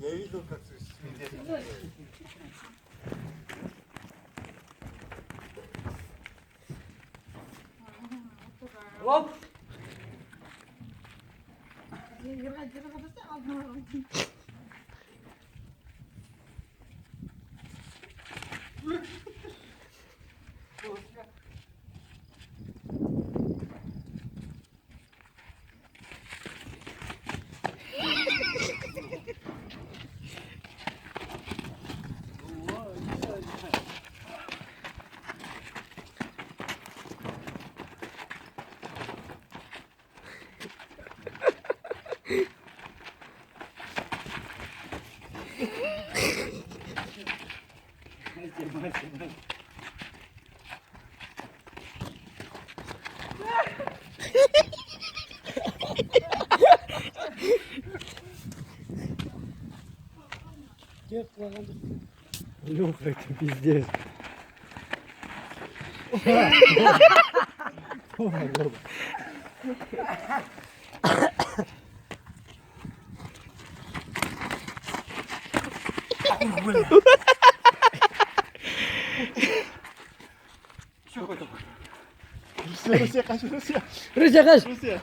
Я видел, как ты свидетель. Hop. Леха, это пиздец. Что хоть? Руся, каш, Руся. Рыся, каш! Руся.